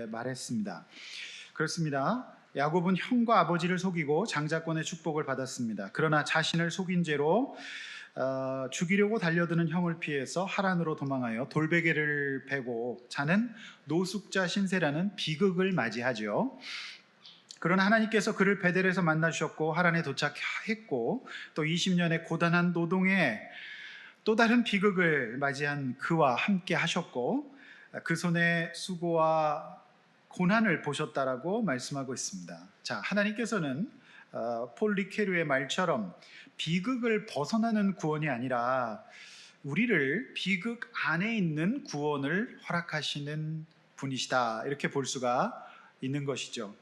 말했습니다. 그렇습니다. 야곱은 형과 아버지를 속이고 장자권의 축복을 받았습니다. 그러나 자신을 속인 죄로 죽이려고 달려드는 형을 피해서 하란으로 도망하여 돌베개를 베고 자는 노숙자 신세라는 비극을 맞이하죠. 그러나 하나님께서 그를 베델에서 만나 주셨고 하란에 도착했고 또 20년의 고단한 노동에 또 다른 비극을 맞이한 그와 함께 하셨고 그 손의 수고와 고난을 보셨다라고 말씀하고 있습니다. 자, 하나님께서는 폴 리케르의 말처럼 비극을 벗어나는 구원이 아니라 우리를 비극 안에 있는 구원을 허락하시는 분이시다, 이렇게 볼 수가 있는 것이죠.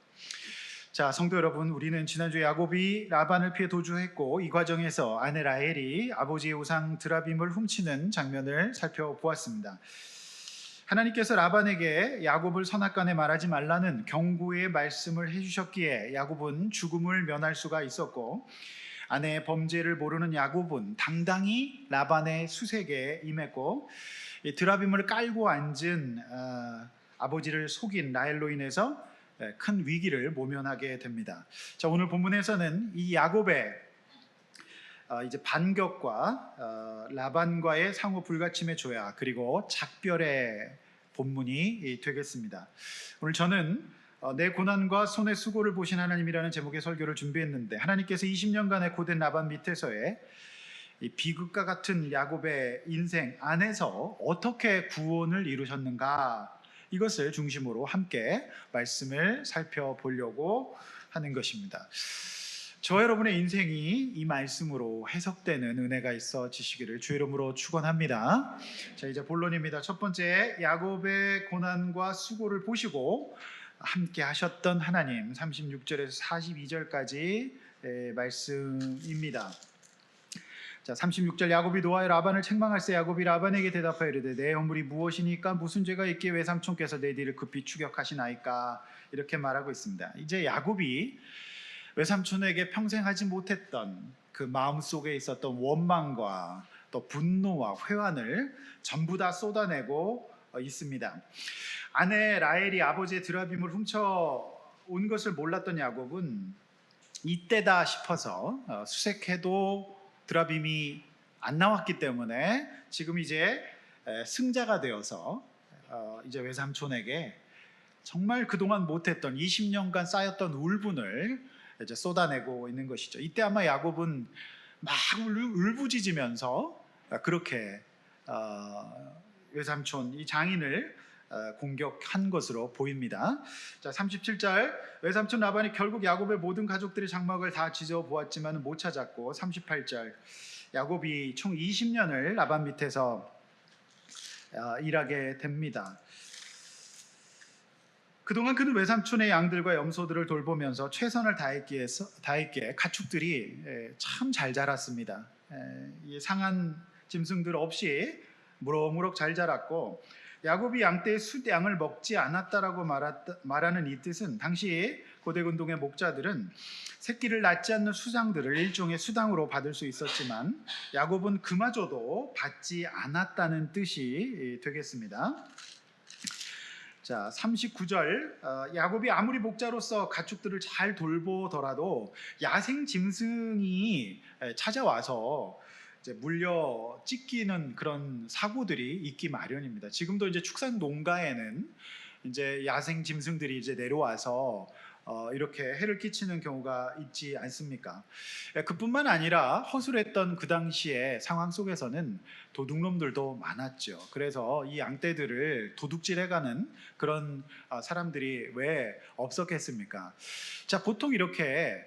자, 성도 여러분, 우리는 지난주에 야곱이 라반을 피해 도주했고 이 과정에서 아내 라헬이 아버지의 우상 드라빔을 훔치는 장면을 살펴보았습니다. 하나님께서 라반에게 야곱을 선악간에 말하지 말라는 경고의 말씀을 해주셨기에 야곱은 죽음을 면할 수가 있었고, 아내의 범죄를 모르는 야곱은 당당히 라반의 수색에 임했고, 드라빔을 깔고 앉은 아버지를 속인 라헬로 인해서 큰 위기를 모면하게 됩니다. 자, 오늘 본문에서는 이 야곱의 이제 반격과 라반과의 상호 불가침의 조야, 그리고 작별의 본문이 되겠습니다. 오늘 저는 내 고난과 손의 수고를 보신 하나님이라는 제목의 설교를 준비했는데, 하나님께서 20년간의 고된 라반 밑에서의 이 비극과 같은 야곱의 인생 안에서 어떻게 구원을 이루셨는가, 이것을 중심으로 함께 말씀을 살펴보려고 하는 것입니다. 저 여러분의 인생이 이 말씀으로 해석되는 은혜가 있어지시기를 주 이름으로 축원합니다. 자, 이제 본론입니다. 첫 번째, 야곱의 고난과 수고를 보시고 함께 하셨던 하나님, 36절에서 42절까지 말씀입니다. 자, 36절, 야곱이 노하여 라반을 책망할세 야곱이 라반에게 대답하여 이르되 내 허물이 무엇이니까 무슨 죄가 있기에 외삼촌께서 내 뒤를 급히 추격하시나이까, 이렇게 말하고 있습니다. 이제 야곱이 외삼촌에게 평생 하지 못했던 그 마음속에 있었던 원망과 또 분노와 회환을 전부 다 쏟아내고 있습니다. 아내 라헬이 아버지의 드라빔을 훔쳐 온 것을 몰랐던 야곱은 이때다 싶어서 수색해도 드라빔이 안 나왔기 때문에 지금 이제 승자가 되어서 이제 외삼촌에게 정말 그동안 못했던 20년간 쌓였던 울분을 이제 쏟아내고 있는 것이죠. 이때 아마 야곱은 막 울부짖으면서 그렇게 외삼촌 이 장인을 공격한 것으로 보입니다. 자, 37절, 외삼촌 라반이 결국 야곱의 모든 가족들의 장막을 다 지져보았지만 못 찾았고, 38절, 야곱이 총 20년을 라반 밑에서 일하게 됩니다. 그동안 그는 외삼촌의 양들과 염소들을 돌보면서 최선을 다했기에 가축들이 참 잘 자랐습니다. 상한 짐승들 없이 무럭무럭 잘 자랐고, 야곱이 양떼의 숫양을 먹지 않았다라고 말하는 이 뜻은 당시 고대근동의 목자들은 새끼를 낳지 않는 수장들을 일종의 수당으로 받을 수 있었지만 야곱은 그마저도 받지 않았다는 뜻이 되겠습니다. 자, 39절, 야곱이 아무리 목자로서 가축들을 잘 돌보더라도 야생 짐승이 찾아와서 이제 물려 찢기는 그런 사고들이 있기 마련입니다. 지금도 이제 축산 농가에는 이제 야생 짐승들이 이제 내려와서 이렇게 해를 끼치는 경우가 있지 않습니까? 그뿐만 아니라 허술했던 그 당시의 상황 속에서는 도둑놈들도 많았죠. 그래서 이 양떼들을 도둑질해가는 그런 사람들이 왜 없었겠습니까? 자, 보통 이렇게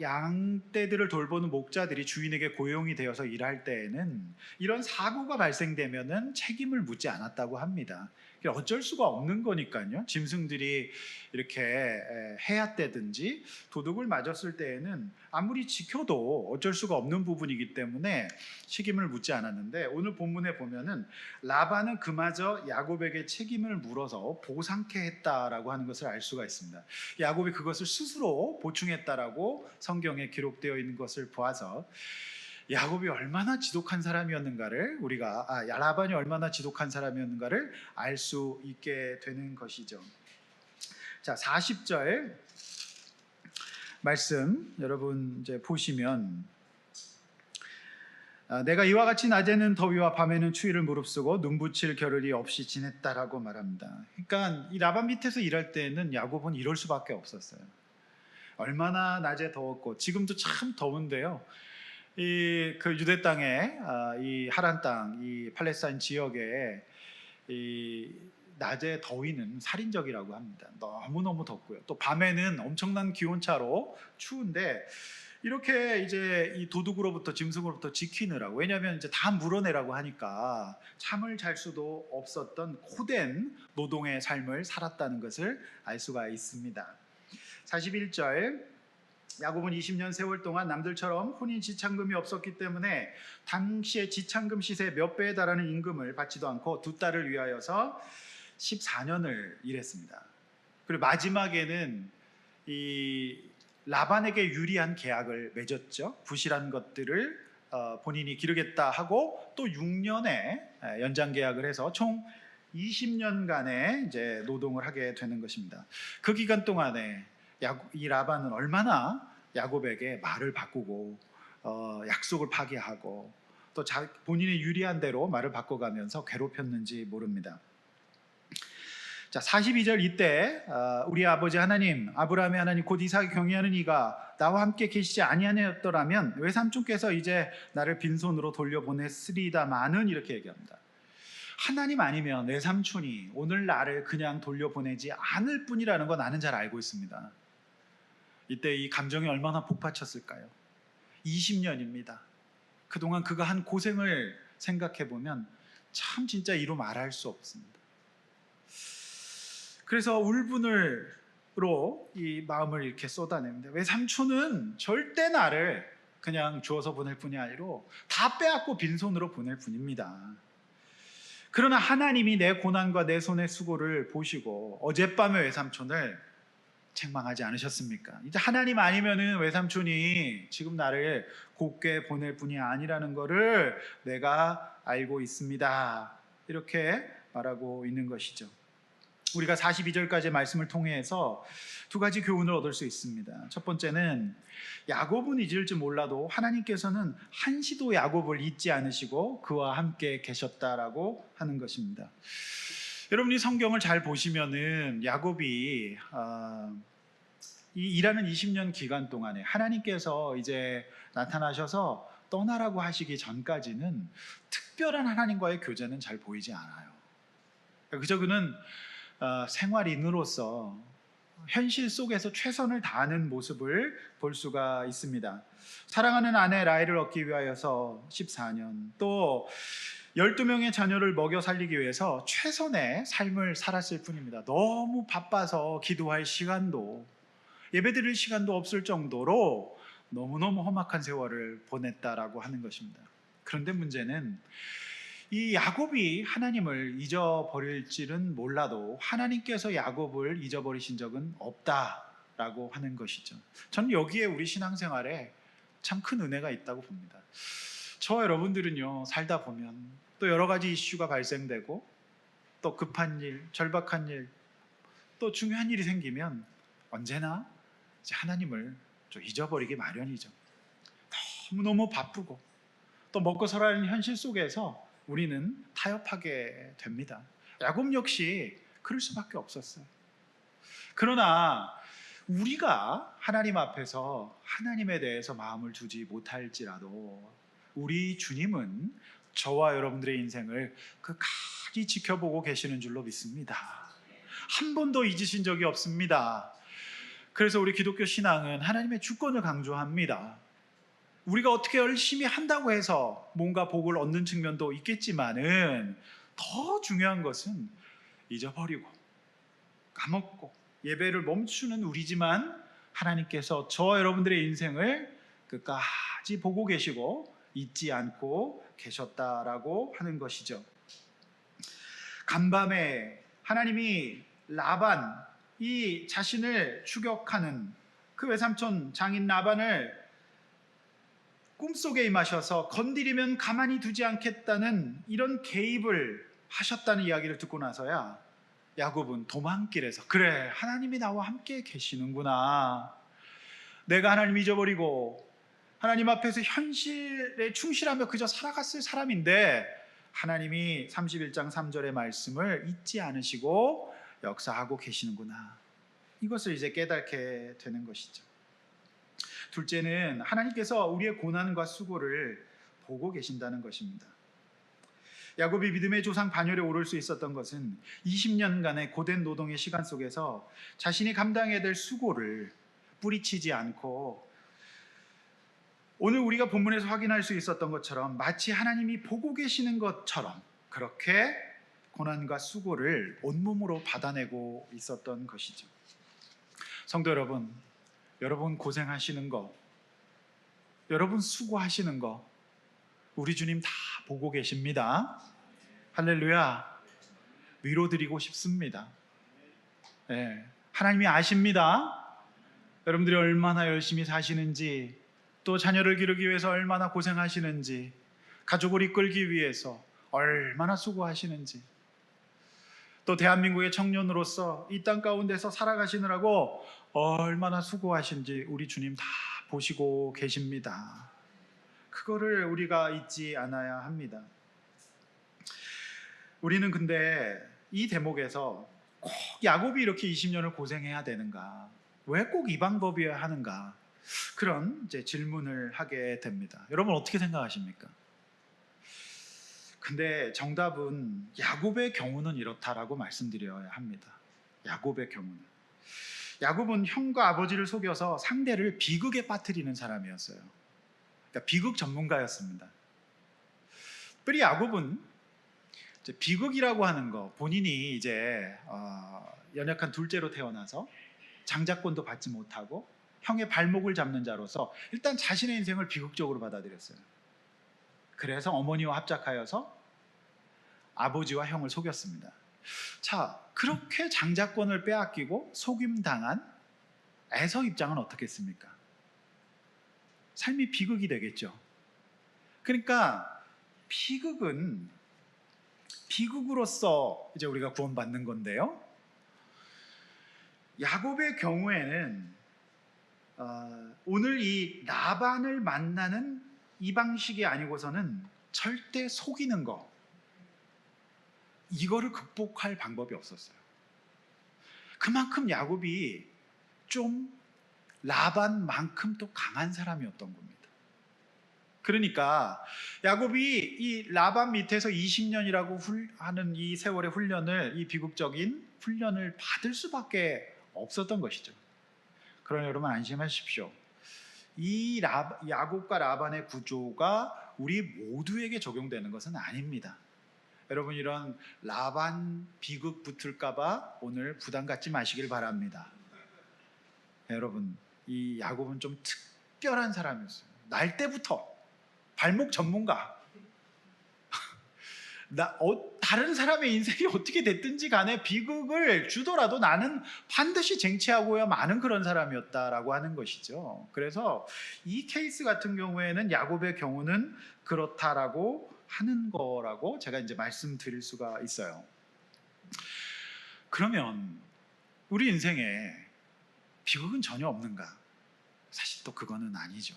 양떼들을 돌보는 목자들이 주인에게 고용이 되어서 일할 때에는 이런 사고가 발생되면은 책임을 묻지 않았다고 합니다. 어쩔 수가 없는 거니까요. 짐승들이 이렇게 해야 되든지 도둑을 맞았을 때에는 아무리 지켜도 어쩔 수가 없는 부분이기 때문에 책임을 묻지 않았는데, 오늘 본문에 보면은 라반은 그마저 야곱에게 책임을 물어서 보상케 했다라고 하는 것을 알 수가 있습니다. 야곱이 그것을 스스로 보충했다라고 성경에 기록되어 있는 것을 보아서 야곱이 얼마나 지독한 사람이었는가를 라반이 얼마나 지독한 사람이었는가를 알 수 있게 되는 것이죠. 자, 40절 말씀 여러분 이제 보시면 내가 이와 같이 낮에는 더위와 밤에는 추위를 무릅쓰고 눈붙일 겨를이 없이 지냈다라고 말합니다. 그러니까 이 라반 밑에서 일할 때는 야곱은 이럴 수밖에 없었어요. 얼마나 낮에 더웠고, 지금도 참 더운데요. 그 유대 땅에 이 하란 땅, 이 팔레스타인 지역에 이 낮에 더위는 살인적이라고 합니다. 너무너무 덥고요. 또 밤에는 엄청난 기온차로 추운데 이렇게 이제 이 도둑으로부터 짐승으로부터 지키느라고, 왜냐하면 이제 다 물어내라고 하니까 잠을 잘 수도 없었던 고된 노동의 삶을 살았다는 것을 알 수가 있습니다. 41절 야곱은 20년 세월 동안 남들처럼 혼인 지참금이 없었기 때문에 당시의 지참금 시세 몇 배에 달하는 임금을 받지도 않고 두 딸을 위하여서 14년을 일했습니다. 그리고 마지막에는 이 라반에게 유리한 계약을 맺었죠. 부실한 것들을 본인이 기르겠다 하고 또 6년의 연장 계약을 해서 총 20년간의 이제 노동을 하게 되는 것입니다. 그 기간 동안에 이 라반은 얼마나 야곱에게 말을 바꾸고 약속을 파기하고 또 본인이 유리한 대로 말을 바꿔가면서 괴롭혔는지 모릅니다. 자, 42절 이때 우리 아버지 하나님, 아브라함의 하나님 곧 이삭을 경외하는 이가 나와 함께 계시지 아니하였더라면 외삼촌께서 이제 나를 빈손으로 돌려보냈으리다마는, 이렇게 얘기합니다. 하나님 아니면 외삼촌이 오늘 나를 그냥 돌려보내지 않을 뿐이라는 거 나는 잘 알고 있습니다. 이때 이 감정이 얼마나 복받쳤을까요? 20년입니다. 그동안 그가 한 고생을 생각해 보면 참 진짜 이루 말할 수 없습니다. 그래서 울분으로 이 마음을 이렇게 쏟아냅니다. 외삼촌은 절대 나를 그냥 주어서 보낼 뿐이 아니라 다 빼앗고 빈손으로 보낼 뿐입니다. 그러나 하나님이 내 고난과 내 손의 수고를 보시고 어젯밤에 외삼촌을 책망하지 않으셨습니까? 이제 하나님 아니면은 외삼촌이 지금 나를 곱게 보낼 뿐이 아니라는 것을 내가 알고 있습니다. 이렇게 말하고 있는 것이죠. 우리가 42절까지의 말씀을 통해서 두 가지 교훈을 얻을 수 있습니다. 첫 번째는 야곱은 잊을지 몰라도 하나님께서는 한시도 야곱을 잊지 않으시고 그와 함께 계셨다라고 하는 것입니다. 여러분이 성경을 잘 보시면은 야곱이 이 일하는 20년 기간 동안에 하나님께서 이제 나타나셔서 떠나라고 하시기 전까지는 특별한 하나님과의 교제는 잘 보이지 않아요. 그저 그는 생활인으로서 현실 속에서 최선을 다하는 모습을 볼 수가 있습니다. 사랑하는 아내 라헬을 얻기 위하여서 14년, 또 12명의 자녀를 먹여 살리기 위해서 최선의 삶을 살았을 뿐입니다. 너무 바빠서 기도할 시간도, 예배드릴 시간도 없을 정도로 너무너무 험악한 세월을 보냈다라고 하는 것입니다. 그런데 문제는 이 야곱이 하나님을 잊어버릴지는 몰라도 하나님께서 야곱을 잊어버리신 적은 없다라고 하는 것이죠. 저는 여기에 우리 신앙생활에 참 큰 은혜가 있다고 봅니다. 저와 여러분들은요, 살다 보면 또 여러 가지 이슈가 발생되고 또 급한 일, 절박한 일, 또 중요한 일이 생기면 언제나 이제 하나님을 좀 잊어버리기 마련이죠. 너무너무 바쁘고 또 먹고 살아야 하는 현실 속에서 우리는 타협하게 됩니다. 야곱 역시 그럴 수밖에 없었어요. 그러나 우리가 하나님 앞에서 하나님에 대해서 마음을 두지 못할지라도 우리 주님은 저와 여러분들의 인생을 끝까지 지켜보고 계시는 줄로 믿습니다. 한 번도 잊으신 적이 없습니다. 그래서 우리 기독교 신앙은 하나님의 주권을 강조합니다. 우리가 어떻게 열심히 한다고 해서 뭔가 복을 얻는 측면도 있겠지만은 더 중요한 것은 잊어버리고 까먹고 예배를 멈추는 우리지만 하나님께서 저와 여러분들의 인생을 끝까지 보고 계시고 잊지 않고 계셨다라고 하는 것이죠. 간밤에 하나님이 라반, 이 자신을 추격하는 그 외삼촌 장인 라반을 꿈속에 임하셔서 건드리면 가만히 두지 않겠다는 이런 개입을 하셨다는 이야기를 듣고 나서야 야곱은 도망길에서, 그래, 하나님이 나와 함께 계시는구나, 내가 하나님 잊어버리고 하나님 앞에서 현실에 충실하며 그저 살아갔을 사람인데 하나님이 31장 3절의 말씀을 잊지 않으시고 역사하고 계시는구나, 이것을 이제 깨닫게 되는 것이죠. 둘째는 하나님께서 우리의 고난과 수고를 보고 계신다는 것입니다. 야곱이 믿음의 조상 반열에 오를 수 있었던 것은 20년간의 고된 노동의 시간 속에서 자신이 감당해야 될 수고를 뿌리치지 않고, 오늘 우리가 본문에서 확인할 수 있었던 것처럼 마치 하나님이 보고 계시는 것처럼 그렇게 고난과 수고를 온몸으로 받아내고 있었던 것이죠. 성도 여러분, 여러분 고생하시는 거, 여러분 수고하시는 거 우리 주님 다 보고 계십니다. 할렐루야. 위로드리고 싶습니다. 네, 하나님이 아십니다. 여러분들이 얼마나 열심히 사시는지, 또 자녀를 기르기 위해서 얼마나 고생하시는지, 가족을 이끌기 위해서 얼마나 수고하시는지, 또 대한민국의 청년으로서 이 땅 가운데서 살아가시느라고 얼마나 수고하신지 우리 주님 다 보시고 계십니다. 그거를 우리가 잊지 않아야 합니다. 우리는 근데 이 대목에서 꼭 야곱이 이렇게 20년을 고생해야 되는가, 왜 꼭 이 방법이어야 하는가, 그런 이제 질문을 하게 됩니다. 여러분 어떻게 생각하십니까? 근데 정답은 야곱의 경우는 이렇다라고 말씀드려야 합니다. 야곱의 경우는, 야곱은 형과 아버지를 속여서 상대를 비극에 빠뜨리는 사람이었어요. 그러니까 비극 전문가였습니다. 특별히 야곱은 이제 비극이라고 하는 거, 본인이 이제 연약한 둘째로 태어나서 장자권도 받지 못하고 형의 발목을 잡는 자로서 일단 자신의 인생을 비극적으로 받아들였어요. 그래서 어머니와 합작하여서 아버지와 형을 속였습니다. 자, 그렇게 장자권을 빼앗기고 속임당한 에서 입장은 어떻겠습니까? 삶이 비극이 되겠죠. 그러니까 비극으로서 이제 우리가 구원받는 건데요, 야곱의 경우에는 오늘 이 라반을 만나는 이 방식이 아니고서는 절대 속이는 거, 이거를 극복할 방법이 없었어요. 그만큼 야곱이 좀 라반만큼 또 강한 사람이었던 겁니다. 그러니까 야곱이 이 라반 밑에서 20년이라고 하는 이 세월의 훈련을, 이 비극적인 훈련을 받을 수밖에 없었던 것이죠. 그러나 여러분 안심하십시오. 이 야곱과 라반의 구조가 우리 모두에게 적용되는 것은 아닙니다. 여러분 이런 라반 비극 붙을까봐 오늘 부담 갖지 마시길 바랍니다. 여러분 이 야곱은 좀 특별한 사람이었어요. 날 때부터 발목 전문가. 다른 사람의 인생이 어떻게 됐든지 간에 비극을 주더라도 나는 반드시 쟁취하고야 마는 그런 사람이었다라고 하는 것이죠. 그래서 이 케이스 같은 경우에는 야곱의 경우는 그렇다라고 하는 거라고 제가 이제 말씀드릴 수가 있어요. 그러면 우리 인생에 비극은 전혀 없는가? 사실 또 그거는 아니죠.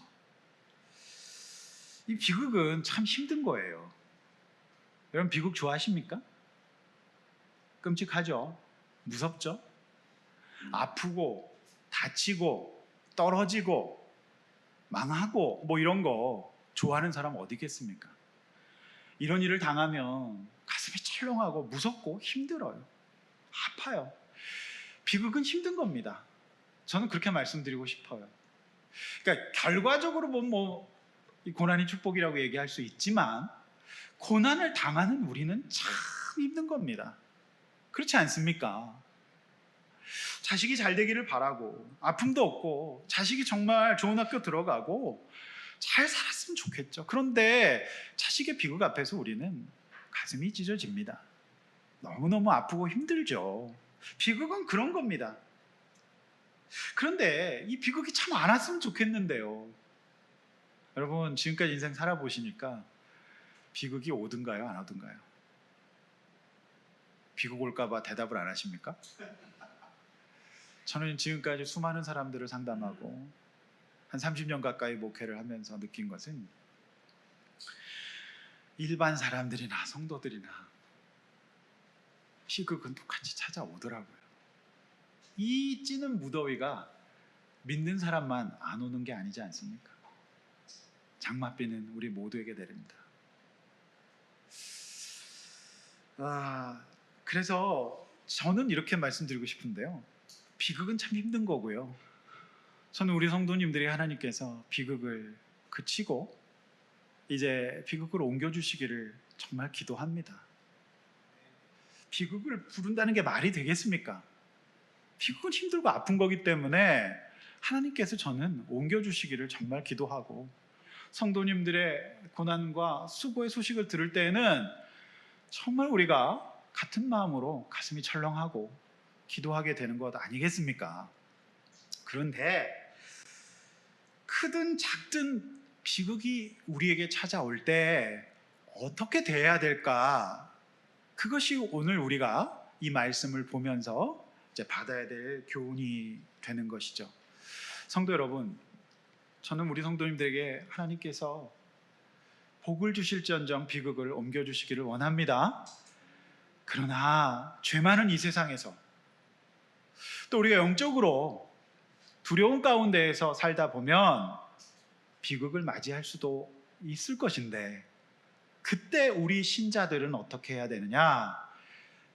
이 비극은 참 힘든 거예요. 여러분 비극 좋아하십니까? 끔찍하죠? 무섭죠? 아프고 다치고 떨어지고 망하고 뭐 이런 거 좋아하는 사람 어디 있겠습니까? 이런 일을 당하면 가슴이 철렁하고 무섭고 힘들어요. 아파요. 비극은 힘든 겁니다. 저는 그렇게 말씀드리고 싶어요. 그러니까 결과적으로 보면 이 고난이 축복이라고 얘기할 수 있지만 고난을 당하는 우리는 참 힘든 겁니다. 그렇지 않습니까? 자식이 잘 되기를 바라고 아픔도 없고 자식이 정말 좋은 학교 들어가고 잘 살았으면 좋겠죠. 그런데 자식의 비극 앞에서 우리는 가슴이 찢어집니다. 너무너무 아프고 힘들죠. 비극은 그런 겁니다. 그런데 이 비극이 참 안 왔으면 좋겠는데요. 여러분 지금까지 인생 살아보시니까 비극이 오든가요? 안 오든가요? 비극 올까봐 대답을 안 하십니까? 저는 지금까지 수많은 사람들을 상담하고 한 30년 가까이 목회를 하면서 느낀 것은 일반 사람들이나 성도들이나 비극은 똑같이 찾아오더라고요. 이 찌는 무더위가 믿는 사람만 안 오는 게 아니지 않습니까? 장맛비는 우리 모두에게 내립니다. 그래서 저는 이렇게 말씀드리고 싶은데요. 비극은 참 힘든 거고요. 저는 우리 성도님들이 하나님께서 비극을 그치고 이제 비극을 옮겨주시기를 정말 기도합니다. 비극을 부른다는 게 말이 되겠습니까? 비극은 힘들고 아픈 거기 때문에 하나님께서 저는 옮겨주시기를 정말 기도하고, 성도님들의 고난과 수고의 소식을 들을 때에는 정말 우리가 같은 마음으로 가슴이 철렁하고 기도하게 되는 것 아니겠습니까? 그런데 크든 작든 비극이 우리에게 찾아올 때 어떻게 대해야 될까? 그것이 오늘 우리가 이 말씀을 보면서 이제 받아야 될 교훈이 되는 것이죠. 성도 여러분, 저는 우리 성도님들에게 하나님께서 복을 주실지언정 비극을 옮겨주시기를 원합니다. 그러나 죄 많은 이 세상에서 또 우리가 영적으로 두려움 가운데에서 살다 보면 비극을 맞이할 수도 있을 것인데, 그때 우리 신자들은 어떻게 해야 되느냐?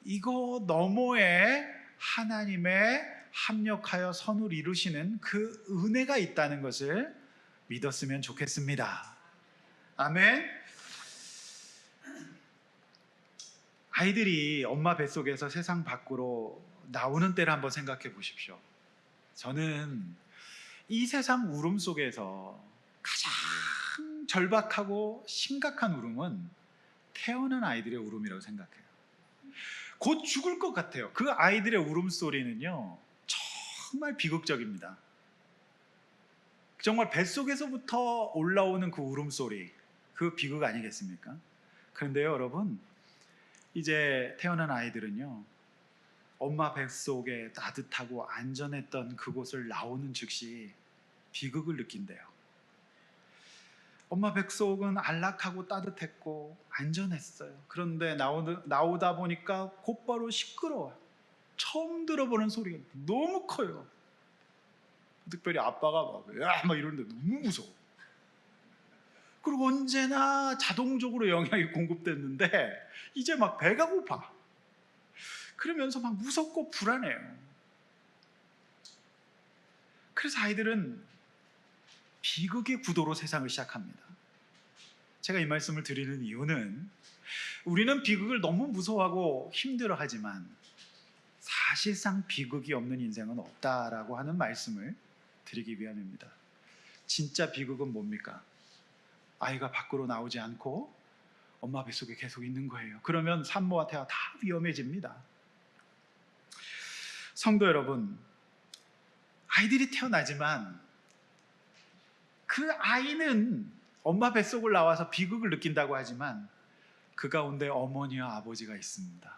이거 너머에 하나님의 합력하여 선을 이루시는 그 은혜가 있다는 것을 믿었으면 좋겠습니다. 아멘. 아이들이 엄마 뱃속에서 세상 밖으로 나오는 때를 한번 생각해 보십시오. 저는 이 세상 울음 속에서 가장 절박하고 심각한 울음은 태어난 아이들의 울음이라고 생각해요. 곧 죽을 것 같아요. 그 아이들의 울음소리는요, 정말 비극적입니다. 정말 뱃속에서부터 올라오는 그 울음소리, 그 비극 아니겠습니까? 그런데요, 여러분, 이제 태어난 아이들은요, 엄마 뱃속에 따뜻하고 안전했던 그곳을 나오는 즉시 비극을 느낀대요. 엄마 뱃속은 안락하고 따뜻했고 안전했어요. 그런데 나오다 보니까 곧바로 시끄러워요. 처음 들어보는 소리가 너무 커요. 특별히 아빠가 막 이러는데 너무 무서워. 그리고 언제나 자동적으로 영양이 공급됐는데 이제 막 배가 고파. 그러면서 막 무섭고 불안해요. 그래서 아이들은 비극의 구도로 세상을 시작합니다. 제가 이 말씀을 드리는 이유는 우리는 비극을 너무 무서워하고 힘들어하지만 사실상 비극이 없는 인생은 없다라고 하는 말씀을 드리기 위함입니다. 진짜 비극은 뭡니까? 아이가 밖으로 나오지 않고 엄마 뱃속에 계속 있는 거예요. 그러면 산모와 태아 다 위험해집니다. 성도 여러분, 아이들이 태어나지만 그 아이는 엄마 뱃속을 나와서 비극을 느낀다고 하지만 그 가운데 어머니와 아버지가 있습니다.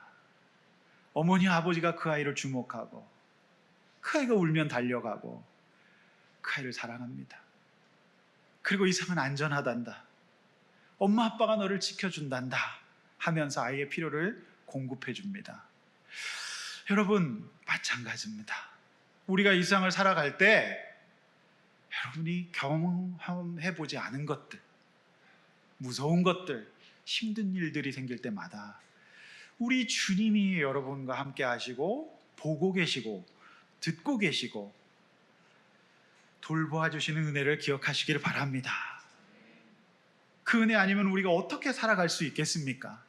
어머니와 아버지가 그 아이를 주목하고 그 아이가 울면 달려가고 그 아이를 사랑합니다. 그리고 이 세상은 안전하단다, 엄마 아빠가 너를 지켜준단다 하면서 아이의 필요를 공급해 줍니다. 여러분, 마찬가지입니다. 우리가 이 세상을 살아갈 때 여러분이 경험해보지 않은 것들, 무서운 것들, 힘든 일들이 생길 때마다 우리 주님이 여러분과 함께 하시고 보고 계시고 듣고 계시고 돌보아 주시는 은혜를 기억하시기를 바랍니다. 그 은혜 아니면 우리가 어떻게 살아갈 수 있겠습니까?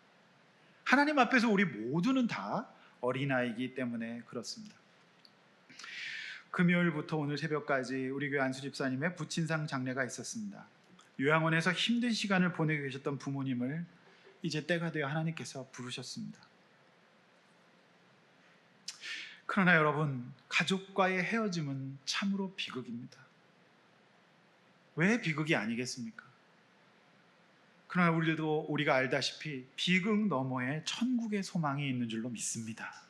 하나님 앞에서 우리 모두는 다 어린아이이기 때문에 그렇습니다. 금요일부터 오늘 새벽까지 우리 교회 안수 집사님의 부친상 장례가 있었습니다. 요양원에서 힘든 시간을 보내고 계셨던 부모님을 이제 때가 되어 하나님께서 부르셨습니다. 그러나 여러분, 가족과의 헤어짐은 참으로 비극입니다. 왜 비극이 아니겠습니까? 그러나 우리가 알다시피 비극 너머에 천국의 소망이 있는 줄로 믿습니다.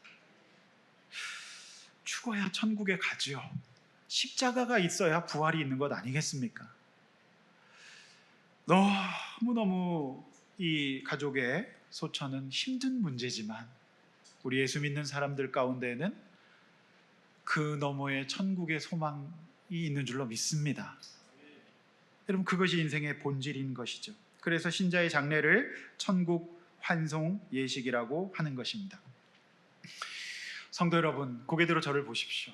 죽어야 천국에 가지요. 십자가가 있어야 부활이 있는 것 아니겠습니까? 너무너무 이 가족의 소천은 힘든 문제지만 우리 예수 믿는 사람들 가운데에는 그 너머에 천국의 소망이 있는 줄로 믿습니다. 여러분, 그것이 인생의 본질인 것이죠. 그래서 신자의 장례를 천국 환송 예식이라고 하는 것입니다. 성도 여러분, 고개 들어 저를 보십시오.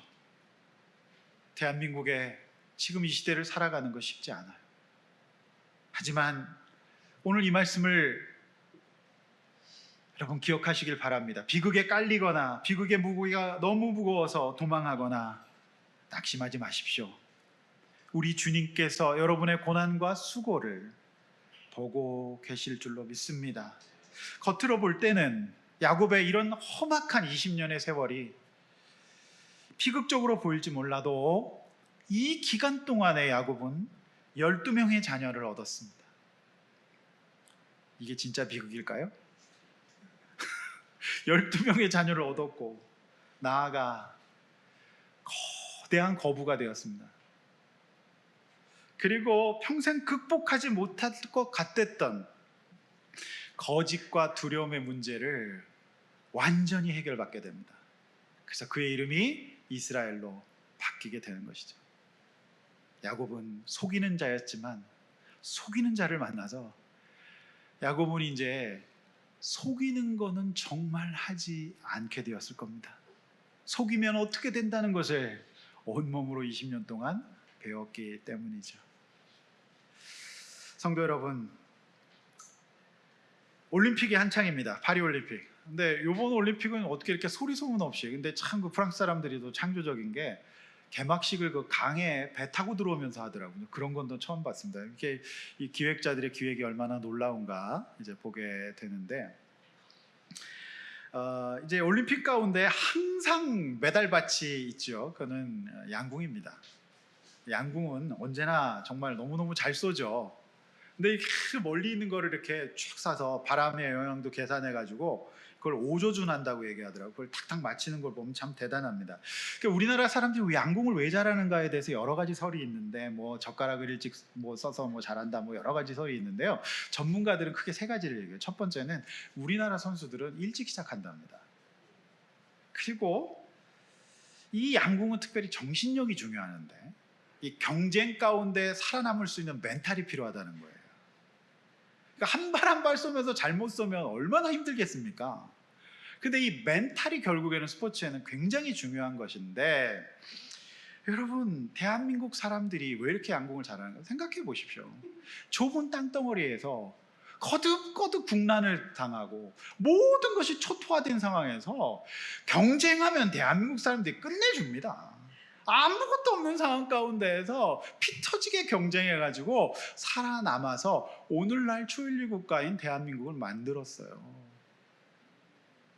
대한민국에 지금 이 시대를 살아가는 것 쉽지 않아요. 하지만 오늘 이 말씀을 여러분 기억하시길 바랍니다. 비극에 깔리거나 비극의 무게가 너무 무거워서 도망하거나 낙심하지 마십시오. 우리 주님께서 여러분의 고난과 수고를 보고 계실 줄로 믿습니다. 겉으로 볼 때는 야곱의 이런 험악한 20년의 세월이 비극적으로 보일지 몰라도 이 기간 동안에 야곱은 12명의 자녀를 얻었습니다. 이게 진짜 비극일까요? 12명의 자녀를 얻었고 나아가 거대한 거부가 되었습니다. 그리고 평생 극복하지 못할 것 같았던 거짓과 두려움의 문제를 완전히 해결받게 됩니다. 그래서 그의 이름이 이스라엘로 바뀌게 되는 것이죠. 야곱은 속이는 자였지만 속이는 자를 만나서 야곱은 이제 속이는 거는 정말 하지 않게 되었을 겁니다. 속이면 어떻게 된다는 것을 온몸으로 20년 동안 배웠기 때문이죠. 성도 여러분, 올림픽이 한창입니다. 파리올림픽. 근데 이번 올림픽은 어떻게 이렇게 소리 소문 없이, 근데 참 그 프랑스 사람들이 또 창조적인 게 개막식을 그 강에 배 타고 들어오면서 하더라고요. 그런 건 또 처음 봤습니다. 이렇게 이 기획자들의 기획이 얼마나 놀라운가 이제 보게 되는데, 이제 올림픽 가운데 항상 메달밭이 있죠. 그거는 양궁입니다. 양궁은 언제나 정말 너무너무 잘 쏘죠. 근데 이렇게 멀리 있는 거를 이렇게 쭉 쏴서 바람의 영향도 계산해가지고 그걸 오조준한다고 얘기하더라고요. 그걸 탁탁 맞히는 걸 보면 참 대단합니다. 그러니까 우리나라 사람들이 양궁을 왜 잘하는가에 대해서 여러 가지 설이 있는데, 뭐 젓가락을 일찍 뭐 써서 뭐 잘한다, 뭐 여러 가지 설이 있는데요. 전문가들은 크게 세 가지를 얘기해요. 첫 번째는 우리나라 선수들은 일찍 시작한답니다. 그리고 이 양궁은 특별히 정신력이 중요하는데 이 경쟁 가운데 살아남을 수 있는 멘탈이 필요하다는 거예요. 그러니까 한 발 한 발 쏘면서 잘못 쏘면 얼마나 힘들겠습니까? 근데 이 멘탈이 결국에는 스포츠에는 굉장히 중요한 것인데, 여러분 대한민국 사람들이 왜 이렇게 양궁을 잘하는가 생각해 보십시오. 좁은 땅덩어리에서 거듭거듭 국난을 당하고 모든 것이 초토화된 상황에서 경쟁하면 대한민국 사람들이 끝내줍니다. 아무것도 없는 상황 가운데에서 피 터지게 경쟁해가지고 살아남아서 오늘날 초일류 국가인 대한민국을 만들었어요.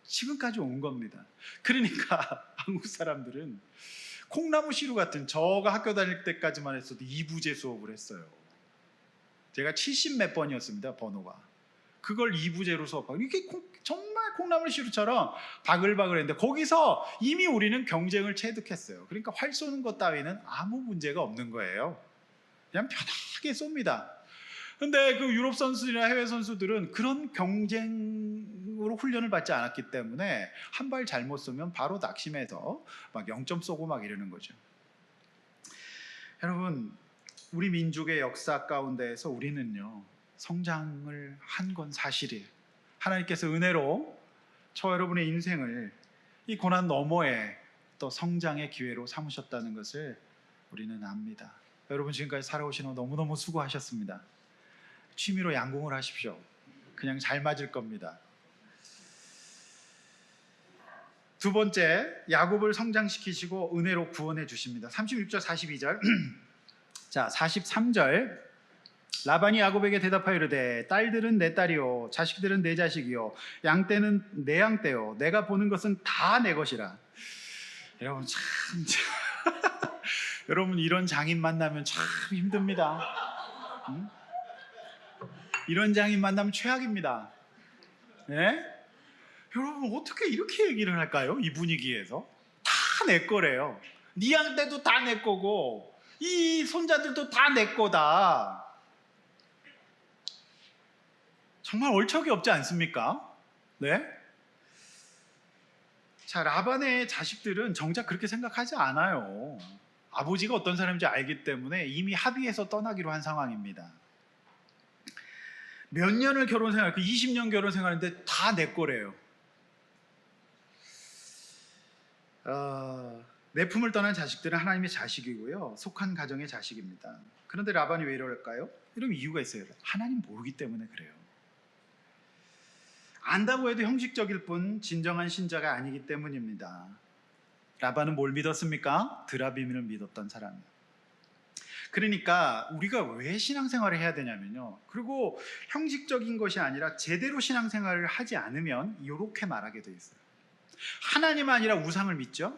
지금까지 온 겁니다. 그러니까 한국 사람들은 콩나무 시루 같은, 저가 학교 다닐 때까지만 했어도 2부제 수업을 했어요. 제가 70 몇 번이었습니다, 번호가. 그걸 2부제로 수업하고, 이게 정말 콩나물 시루처럼 바글바글했는데 거기서 이미 우리는 경쟁을 체득했어요. 그러니까 활 쏘는 것 따위는 아무 문제가 없는 거예요. 그냥 편하게 쏩니다. 근데 그 유럽 선수들이나 해외 선수들은 그런 경쟁으로 훈련을 받지 않았기 때문에 한 발 잘못 쏘면 바로 낙심해서 막 0점 쏘고 막 이러는 거죠. 여러분, 우리 민족의 역사 가운데에서 우리는요 성장을 한 건 사실이에요. 하나님께서 은혜로 저 여러분의 인생을 이 고난 너머에 또 성장의 기회로 삼으셨다는 것을 우리는 압니다. 여러분 지금까지 살아오신 후 너무너무 수고하셨습니다. 취미로 양궁을 하십시오. 그냥 잘 맞을 겁니다. 두 번째, 야곱을 성장시키시고 은혜로 구원해 주십니다. 36절 42절 자 43절 라반이 야곱에게 대답하여 이르되 딸들은 내 딸이요 자식들은 내 자식이요 양떼는 내 양떼요 내가 보는 것은 다 내 것이라. 여러분 참 여러분 이런 장인 만나면 참 힘듭니다. 응? 이런 장인 만나면 최악입니다. 예? 여러분 어떻게 이렇게 얘기를 할까요? 이 분위기에서 다 내 거래요. 니한테도 다 내 거고 이 손자들도 다 내 거다. 정말 얼척이 없지 않습니까? 네? 자, 라반의 자식들은 정작 그렇게 생각하지 않아요. 아버지가 어떤 사람인지 알기 때문에 이미 합의해서 떠나기로 한 상황입니다. 몇 년을 결혼 생활, 그 20년 결혼 생활인데 다 내 거래요. 내 품을 떠난 자식들은 하나님의 자식이고요. 속한 가정의 자식입니다. 그런데 라반이 왜 이럴까요? 이런 이유가 있어요. 하나님 모르기 때문에 그래요. 안다고 해도 형식적일 뿐 진정한 신자가 아니기 때문입니다. 라반은 뭘 믿었습니까? 드라빔을 믿었던 사람이에요. 그러니까 우리가 왜 신앙생활을 해야 되냐면요. 그리고 형식적인 것이 아니라 제대로 신앙생활을 하지 않으면 이렇게 말하게 돼 있어요. 하나님 아니라 우상을 믿죠?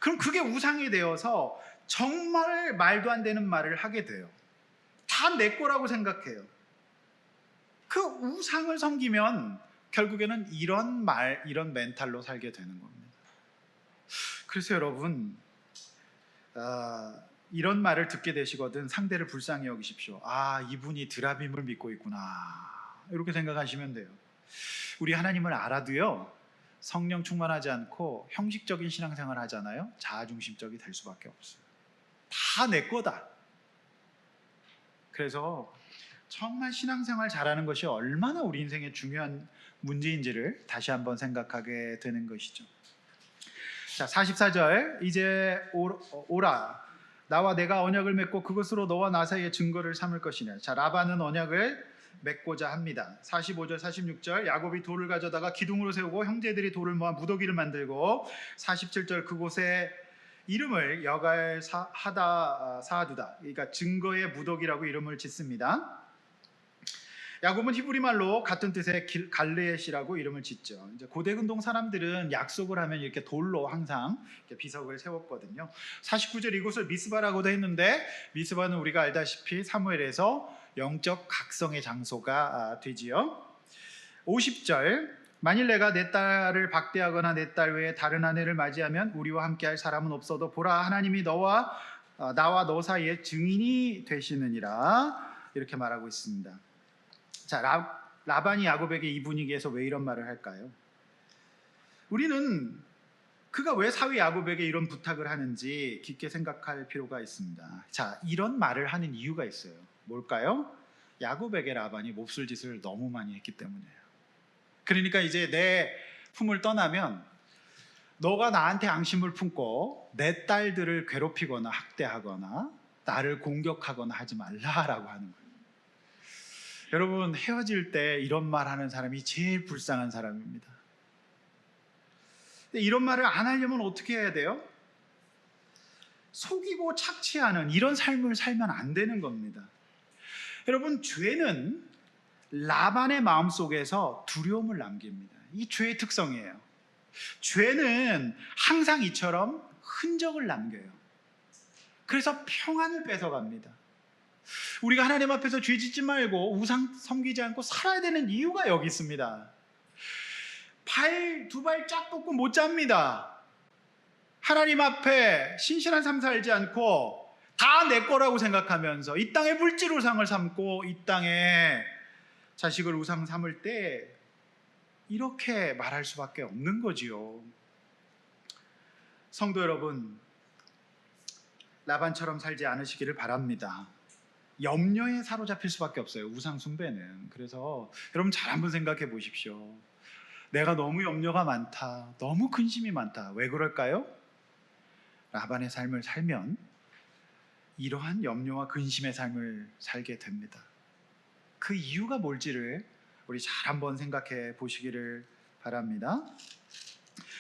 그럼 그게 우상이 되어서 정말 말도 안 되는 말을 하게 돼요. 다 내 거라고 생각해요. 그 우상을 섬기면 결국에는 이런 멘탈로 살게 되는 겁니다. 그래서 여러분, 이런 말을 듣게 되시거든 상대를 불쌍히 여기십시오. 아, 이분이 드라빔을 믿고 있구나. 이렇게 생각하시면 돼요. 우리 하나님을 알아도요, 성령 충만하지 않고 형식적인 신앙생활 하잖아요. 자아중심적이 될 수밖에 없어요. 다 내 거다. 그래서 정말 신앙생활 잘하는 것이 얼마나 우리 인생에 중요한 문제인지를 다시 한번 생각하게 되는 것이죠. 자, 44절 이제 오라 나와 내가 언약을 맺고 그것으로 너와 나 사이의 증거를 삼을 것이냐. 자, 라반은 언약을 맺고자 합니다. 45절 46절 야곱이 돌을 가져다가 기둥으로 세우고 형제들이 돌을 모아 무더기를 만들고 47절 그곳에 이름을 여갈 하다 사두다. 그러니까 증거의 무더기라고 이름을 짓습니다. 야곱은 히브리 말로 같은 뜻의 갈르엣이라고 이름을 짓죠. 이제 고대 근동 사람들은 약속을 하면 이렇게 돌로 항상 이렇게 비석을 세웠거든요. 49절 이곳을 미스바라고도 했는데 미스바는 우리가 알다시피 사무엘에서 영적 각성의 장소가 되지요. 50절 만일 내가 내 딸을 박대하거나 내 딸 외에 다른 아내를 맞이하면 우리와 함께할 사람은 없어도 보라 하나님이 나와 너 사이에 증인이 되시느니라 이렇게 말하고 있습니다. 자, 라반이 야곱에게 이 분위기에서 왜 이런 말을 할까요? 우리는 그가 왜 사위 야곱에게 이런 부탁을 하는지 깊게 생각할 필요가 있습니다. 자, 이런 말을 하는 이유가 있어요. 뭘까요? 야곱에게 라반이 몹쓸 짓을 너무 많이 했기 때문이에요. 그러니까 이제 내 품을 떠나면 너가 나한테 앙심을 품고 내 딸들을 괴롭히거나 학대하거나 나를 공격하거나 하지 말라라고 하는 거예요. 여러분, 헤어질 때 이런 말 하는 사람이 제일 불쌍한 사람입니다. 근데 이런 말을 안 하려면 어떻게 해야 돼요? 속이고 착취하는 이런 삶을 살면 안 되는 겁니다. 여러분, 죄는 라반의 마음속에서 두려움을 남깁니다. 이 죄의 특성이에요. 죄는 항상 이처럼 흔적을 남겨요. 그래서 평안을 뺏어갑니다. 우리가 하나님 앞에서 죄 짓지 말고 우상 섬기지 않고 살아야 되는 이유가 여기 있습니다. 두 발 쫙 뻗고 못 잡니다. 하나님 앞에 신실한 삶 살지 않고 다 내 거라고 생각하면서 이 땅에 물질 우상을 삼고 이 땅에 자식을 우상 삼을 때 이렇게 말할 수밖에 없는 거지요. 성도 여러분, 라반처럼 살지 않으시기를 바랍니다. 염려에 사로잡힐 수밖에 없어요. 우상 숭배는. 그래서 여러분 잘 한번 생각해 보십시오. 내가 너무 염려가 많다. 너무 근심이 많다. 왜 그럴까요? 라반의 삶을 살면 이러한 염려와 근심의 삶을 살게 됩니다. 그 이유가 뭘지를 우리 잘 한번 생각해 보시기를 바랍니다.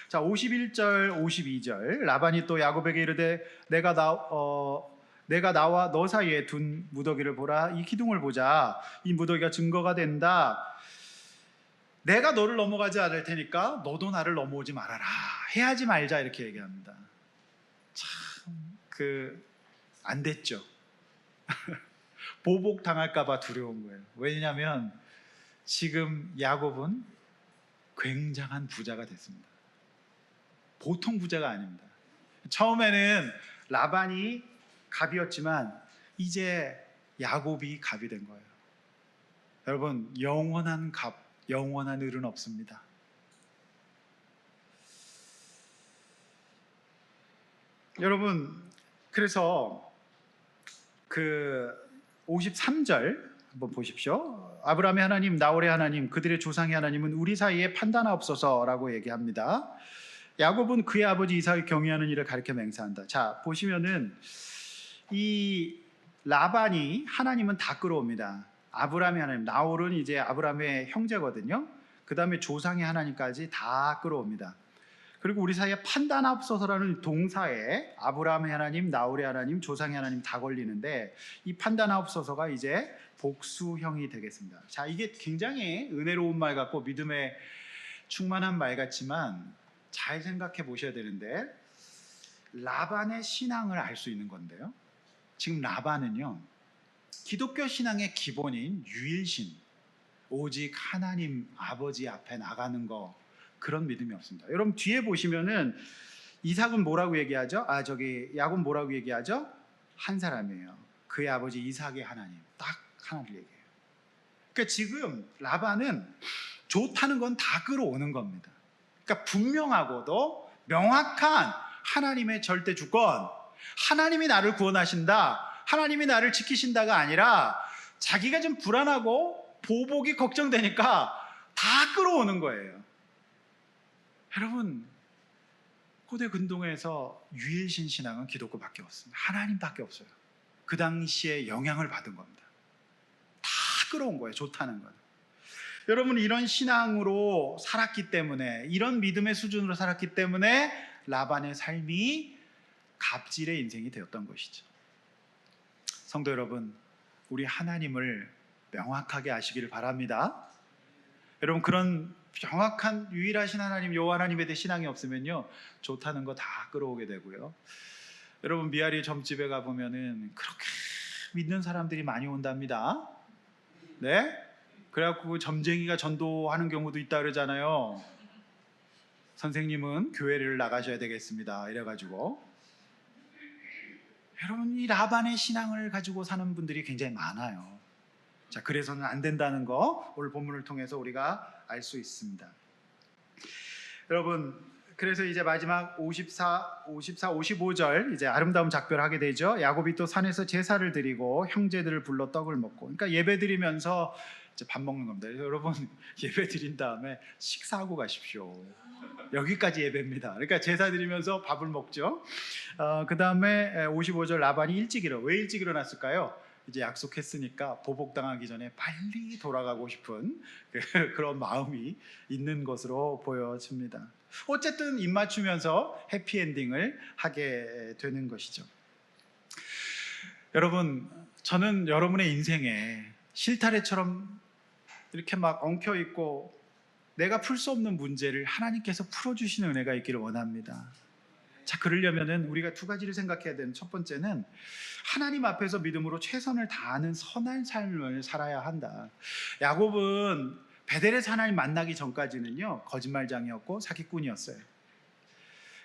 자, 51절 52절 라반이 또 야곱에게 이르되 내가 나와 너 사이에 둔 무더기를 보라. 이 기둥을 보자. 이 무더기가 증거가 된다. 내가 너를 넘어가지 않을 테니까 너도 나를 넘어오지 말아라. 해하지 말자 이렇게 얘기합니다. 참 안 됐죠. 보복 당할까 봐 두려운 거예요. 왜냐하면 지금 야곱은 굉장한 부자가 됐습니다. 보통 부자가 아닙니다. 처음에는 라반이 갑이었지만 이제 야곱이 갑이 된 거예요. 여러분, 영원한 갑, 영원한 을은 없습니다. 여러분, 그래서 그 53절 한번 보십시오. 아브라함의 하나님, 나홀의 하나님, 그들의 조상의 하나님은 우리 사이에 판단하옵소서라고 얘기합니다. 야곱은 그의 아버지 이삭을 경외하는 일을 가리켜 맹세한다. 자, 보시면은 이 라반이 하나님은 다 끌어옵니다. 아브라함의 하나님, 나홀은 이제 아브라함의 형제거든요. 그 다음에 조상의 하나님까지 다 끌어옵니다. 그리고 우리 사이에 판단하옵소서라는 동사에 아브라함의 하나님, 나홀의 하나님, 조상의 하나님 다 걸리는데 이 판단하옵소서가 이제 복수형이 되겠습니다. 자, 이게 굉장히 은혜로운 말 같고 믿음에 충만한 말 같지만 잘 생각해 보셔야 되는데 라반의 신앙을 알 수 있는 건데요. 지금 라반은요, 기독교 신앙의 기본인 유일신, 오직 하나님 아버지 앞에 나가는 거, 그런 믿음이 없습니다. 여러분 뒤에 보시면은 이삭은 뭐라고 얘기하죠? 야곱은 뭐라고 얘기하죠? 한 사람이에요. 그의 아버지 이삭의 하나님, 딱 하나를 얘기해요. 그러니까 지금 라반은 좋다는 건 다 끌어오는 겁니다. 그러니까 분명하고도 명확한 하나님의 절대 주권, 하나님이 나를 구원하신다, 하나님이 나를 지키신다가 아니라 자기가 좀 불안하고 보복이 걱정되니까 다 끌어오는 거예요. 여러분, 고대 근동에서 유일신 신앙은 기독교밖에 없습니다. 하나님밖에 없어요. 그 당시에 영향을 받은 겁니다. 다 끌어온 거예요. 좋다는 건. 여러분, 이런 신앙으로 살았기 때문에, 이런 믿음의 수준으로 살았기 때문에 라반의 삶이 갑질의 인생이 되었던 것이죠. 성도 여러분, 우리 하나님을 명확하게 아시기를 바랍니다. 여러분, 그런 정확한 유일하신 하나님, 여호와 하나님에 대해 신앙이 없으면요, 좋다는 거 다 끌어오게 되고요. 여러분, 미아리 점집에 가보면은 그렇게 믿는 사람들이 많이 온답니다. 네? 그래갖고 점쟁이가 전도하는 경우도 있다 그러잖아요. 선생님은 교회를 나가셔야 되겠습니다. 이래가지고. 여러분, 이 라반의 신앙을 가지고 사는 분들이 굉장히 많아요. 자, 그래서는 안 된다는 거 오늘 본문을 통해서 우리가 알 수 있습니다. 여러분, 그래서 이제 마지막 55절 이제 아름다운 작별을 하게 되죠. 야곱이 또 산에서 제사를 드리고 형제들을 불러 떡을 먹고, 그러니까 예배 드리면서 이제 밥 먹는 겁니다. 여러분, 예배 드린 다음에 식사하고 가십시오. 여기까지 예배입니다. 그러니까 제사 드리면서 밥을 먹죠. 그 다음에 55절 라반이 일찍 왜 일찍 일어났을까요? 이제 약속했으니까 보복당하기 전에 빨리 돌아가고 싶은 그런 마음이 있는 것으로 보여집니다. 어쨌든 입 맞추면서 해피엔딩을 하게 되는 것이죠. 여러분, 저는 여러분의 인생에 실타래처럼 이렇게 막 엉켜있고 내가 풀 수 없는 문제를 하나님께서 풀어주시는 은혜가 있기를 원합니다. 자, 그러려면은 우리가 두 가지를 생각해야 되는, 첫 번째는 하나님 앞에서 믿음으로 최선을 다하는 선한 삶을 살아야 한다. 야곱은 베델에서 하나님 만나기 전까지는요, 거짓말장이었고 사기꾼이었어요.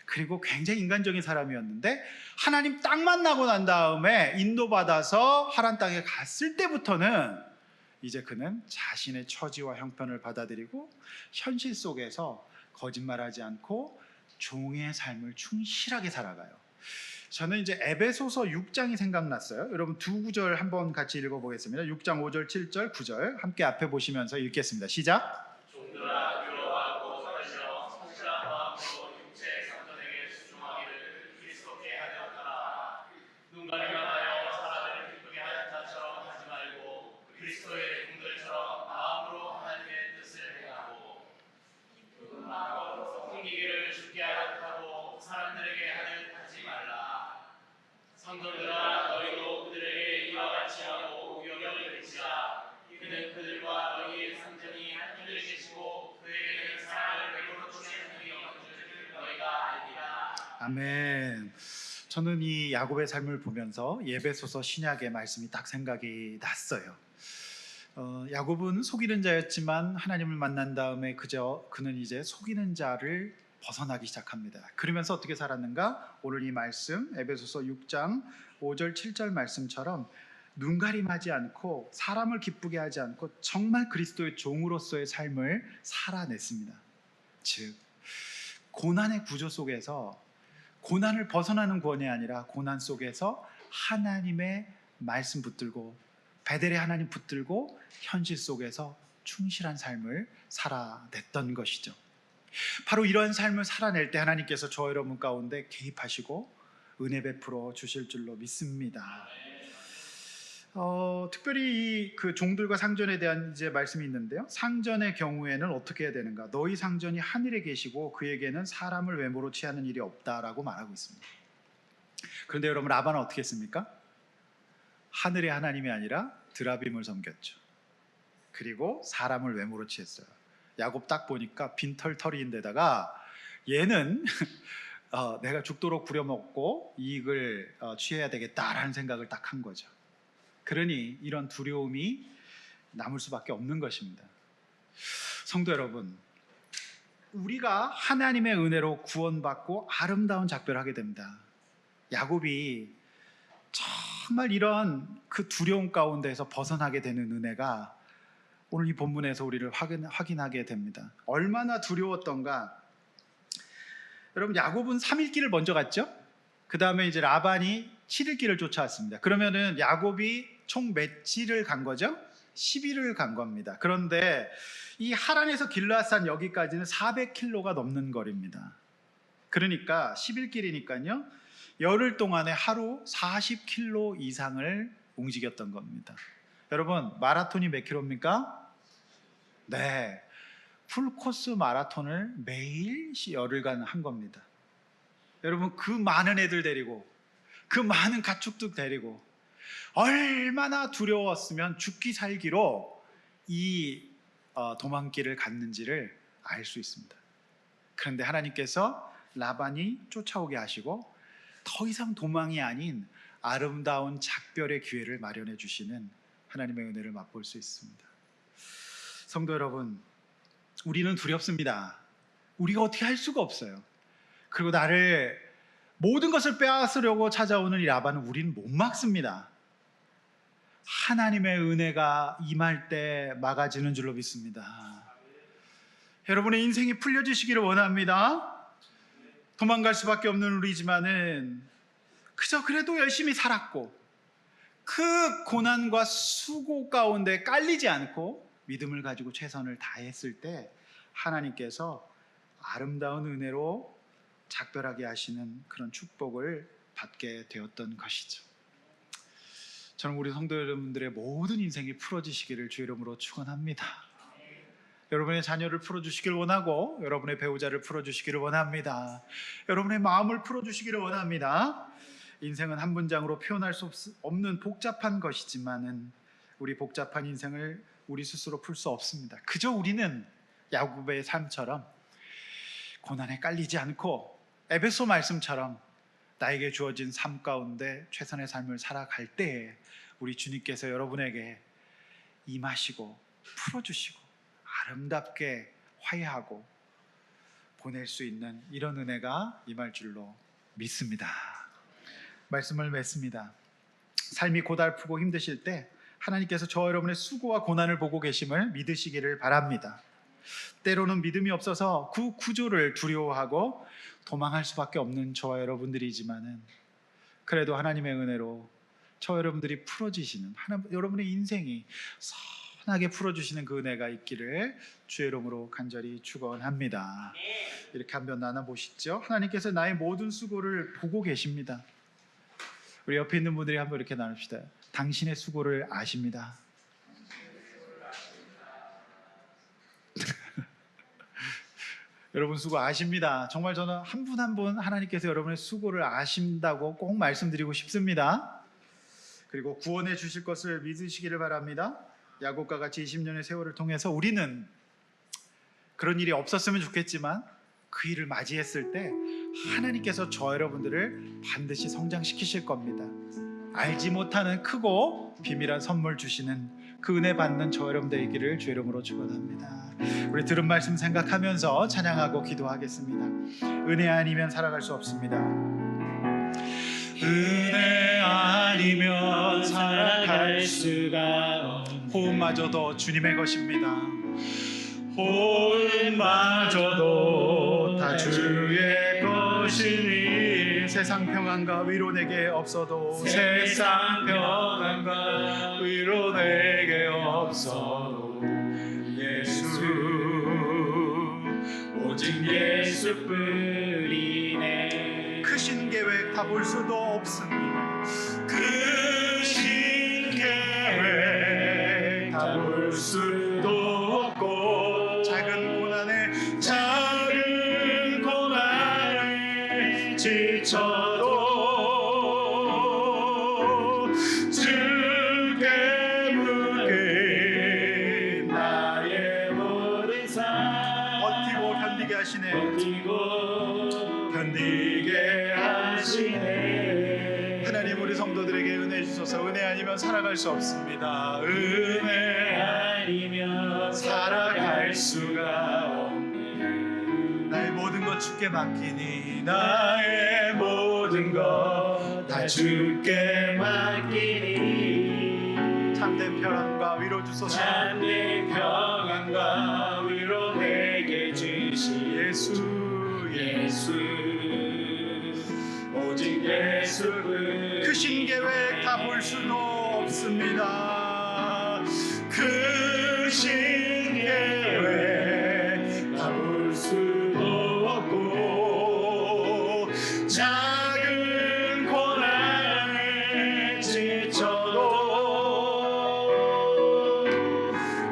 그리고 굉장히 인간적인 사람이었는데 하나님 딱 만나고 난 다음에 인도받아서 하란 땅에 갔을 때부터는 이제 그는 자신의 처지와 형편을 받아들이고 현실 속에서 거짓말하지 않고 종의 삶을 충실하게 살아가요. 저는 이제 에베소서 6장이 생각났어요. 여러분 두 구절 한번 같이 읽어보겠습니다. 6장 5절, 7절, 9절 함께 앞에 보시면서 읽겠습니다. 시작. 종들아 괴로워하고 떨며 성실한 마음으로 육체의 상전에게 수종하기를 그리스도께 하려 하라. 눈가리만 하여 사람을 기쁘게 하는 자처럼 하지 말고 그리스도의 종들처럼 마음으로 하나님의 뜻을 행하고 풍기기를 죽게 하려 하고 사람들에게 하지 말라. 성도들아 너희도 그들에게 이와 같이 하고 우경을 들지라. 그는 그들과 너희의 상전이 하늘에 계시고 그에게는 사랑을 베풀어 주시는 분이 없는 줄 너희가 알리라. 아멘. 저는 이 야곱의 삶을 보면서 예배소서 신약의 말씀이 딱 생각이 났어요. 야곱은 속이는 자였지만 하나님을 만난 다음에 그는 이제 속이는 자를 벗어나기 시작합니다. 그러면서 어떻게 살았는가? 오늘 이 말씀 에베소서 6장 5절 7절 말씀처럼 눈가림하지 않고 사람을 기쁘게 하지 않고 정말 그리스도의 종으로서의 삶을 살아냈습니다. 즉 고난의 구조 속에서 고난을 벗어나는 구원이 아니라 고난 속에서 하나님의 말씀 붙들고 베델의 하나님 붙들고 현실 속에서 충실한 삶을 살아냈던 것이죠. 바로 이러한 삶을 살아낼 때 하나님께서 저 여러분 가운데 개입하시고 은혜 베풀어 주실 줄로 믿습니다. 특별히 그 종들과 상전에 대한 이제 말씀이 있는데요. 상전의 경우에는 어떻게 해야 되는가? 너희 상전이 하늘에 계시고 그에게는 사람을 외모로 취하는 일이 없다라고 말하고 있습니다. 그런데 여러분 라반은 어떻게 했습니까? 하늘의 하나님이 아니라 드라빔을 섬겼죠. 그리고 사람을 외모로 취했어요. 야곱 딱 보니까 빈털터리인데다가 얘는 내가 죽도록 부려먹고 이익을 취해야 되겠다라는 생각을 딱 한 거죠. 그러니 이런 두려움이 남을 수밖에 없는 것입니다. 성도 여러분, 우리가 하나님의 은혜로 구원받고 아름다운 작별을 하게 됩니다. 야곱이 정말 이런 그 두려움 가운데에서 벗어나게 되는 은혜가 오늘 이 본문에서 우리를 확인하게 됩니다. 얼마나 두려웠던가. 여러분 야곱은 3일 길을 먼저 갔죠. 그 다음에 이제 라반이 7일 길을 쫓아왔습니다. 그러면은 야곱이 총 며칠을 간 거죠? 10일을 간 겁니다. 그런데 이 하란에서 길르앗산 여기까지는 400km가 넘는 거리입니다. 그러니까 10일 길이니까요. 열흘 동안에 하루 40km 이상을 움직였던 겁니다. 여러분 마라톤이 몇 킬로입니까? 네, 풀코스 마라톤을 매일 열흘간 한 겁니다. 여러분 그 많은 애들 데리고 그 많은 가축들 데리고 얼마나 두려웠으면 죽기 살기로 이 도망길을 갔는지를 알 수 있습니다. 그런데 하나님께서 라반이 쫓아오게 하시고 더 이상 도망이 아닌 아름다운 작별의 기회를 마련해 주시는 하나님의 은혜를 맛볼 수 있습니다. 성도 여러분, 우리는 두렵습니다. 우리가 어떻게 할 수가 없어요. 그리고 나를 모든 것을 빼앗으려고 찾아오는 이 라반은 우리는 못 막습니다. 하나님의 은혜가 임할 때 막아지는 줄로 믿습니다. 여러분의 인생이 풀려지시기를 원합니다. 도망갈 수밖에 없는 우리지만은 그저 그래도 열심히 살았고 그 고난과 수고 가운데 깔리지 않고 믿음을 가지고 최선을 다했을 때 하나님께서 아름다운 은혜로 작별하게 하시는 그런 축복을 받게 되었던 것이죠. 저는 우리 성도 여러분들의 모든 인생이 풀어지시기를 주 이름으로 축원합니다. 여러분의 자녀를 풀어주시길 원하고 여러분의 배우자를 풀어주시기를 원합니다. 여러분의 마음을 풀어주시기를 원합니다. 인생은 한 문장으로 표현할 수 없는 복잡한 것이지만은 우리 복잡한 인생을 우리 스스로 풀 수 없습니다. 그저 우리는 야곱의 삶처럼 고난에 깔리지 않고 에베소 말씀처럼 나에게 주어진 삶 가운데 최선의 삶을 살아갈 때에 우리 주님께서 여러분에게 임하시고 풀어주시고 아름답게 화해하고 보낼 수 있는 이런 은혜가 임할 줄로 믿습니다. 말씀을 맺습니다. 삶이 고달프고 힘드실 때 하나님께서 저 여러분의 수고와 고난을 보고 계심을 믿으시기를 바랍니다. 때로는 믿음이 없어서 그 구조를 두려워하고 도망할 수밖에 없는 저와 여러분들이지만은 그래도 하나님의 은혜로 저 여러분들이 풀어지시는 여러분의 인생이 선하게 풀어주시는 그 은혜가 있기를 주의 이름으로 간절히 축원합니다. 이렇게 한번 나눠보시죠. 하나님께서 나의 모든 수고를 보고 계십니다. 우리 옆에 있는 분들이 한번 이렇게 나눕시다. 당신의 수고를 아십니다. 여러분 수고 아십니다. 정말 저는 한 분 한 분 하나님께서 여러분의 수고를 아신다고 꼭 말씀드리고 싶습니다. 그리고 구원해 주실 것을 믿으시기를 바랍니다. 야곱과 같이 20년의 세월을 통해서 우리는 그런 일이 없었으면 좋겠지만 그 일을 맞이했을 때 하나님께서 저 여러분들을 반드시 성장시키실 겁니다. 알지 못하는 크고 비밀한 선물 주시는 그 은혜 받는 저 여러분 되기를 주 이름으로 축원합니다. 우리 들은 말씀 생각하면서 찬양하고 기도하겠습니다. 은혜 아니면 살아갈 수 없습니다. 은혜 아니면 살아갈 수가 없네. 호흡마저도 주님의 것입니다. 호흡마저도 다 주의 것이니 세상 평안과 위로 내게 없어도 세상 평안과 위로 내게 없어도 예수 오직 예수뿐이네. 크신 계획 다 볼 수도 없습니다. 크신 계획 다 볼 수도 없고 작은 고난에 지쳐도 주께 묻게 나의 모든 삶 버티고 견디게 하시네. 견디게 하시네. 하나님 우리 성도들에게 은혜 주셔서 은혜 아니면 살아갈 수 없습니다. 은혜 아니면 살아갈 수가 없네. 나의 모든 것 주께 맡기니 나의 모든 것 다 주께 맡기니 참된 평안과 위로 주소서. 참된 평안과 위로 내게 주시 예수 오직 예수뿐. 크신 계획 다 볼 수도 없습니다. 크신 계획 다 볼 수도 없고 작은 고난에 지쳐도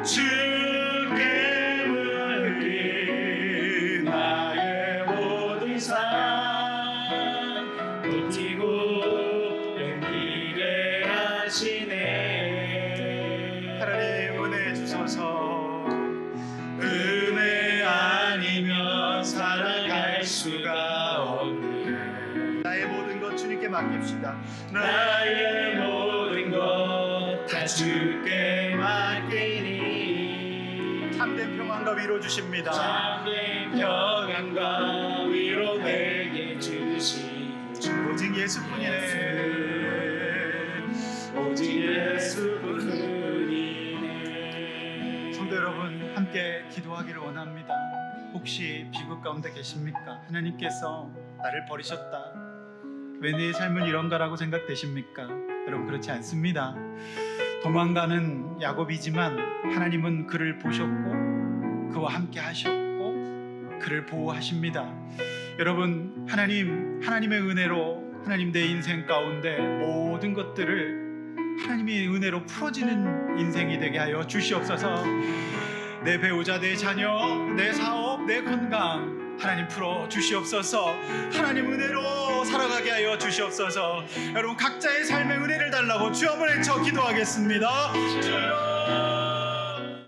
주께 맡긴 나의 모든 삶 버티고 견디게 하시네. 하나님 은혜 주소서. 은혜 아니면 살아갈 수가 없네. 나의 모든 것 주님께 맡깁시다. 나의 모든 것 다 주께 맡기니 참된 평안과 위로 주십니다. 참된 평안과 위로 내게 주시 오직 예수뿐이네. 오직 예수뿐이네. 성도 여러분 함께 기도하기를 원합니다. 혹시 비극 가운데 계십니까? 하나님께서 나를 버리셨다. 왜 내 삶은 이런가라고 생각되십니까? 여러분 그렇지 않습니다. 도망가는 야곱이지만 하나님은 그를 보셨고 그와 함께 하셨고 그를 보호하십니다. 여러분 하나님의 은혜로 하나님 내 인생 가운데 모든 것들을 하나님의 은혜로 풀어지는 인생이 되게 하여 주시옵소서. 내 배우자, 내 자녀, 내 사업, 내 건강 하나님 풀어 주시옵소서. 하나님 은혜로 살아가게 하여 주시옵소서. 여러분 각자의 삶의 은혜를 달라고 주 한번 외쳐 기도하겠습니다. 주여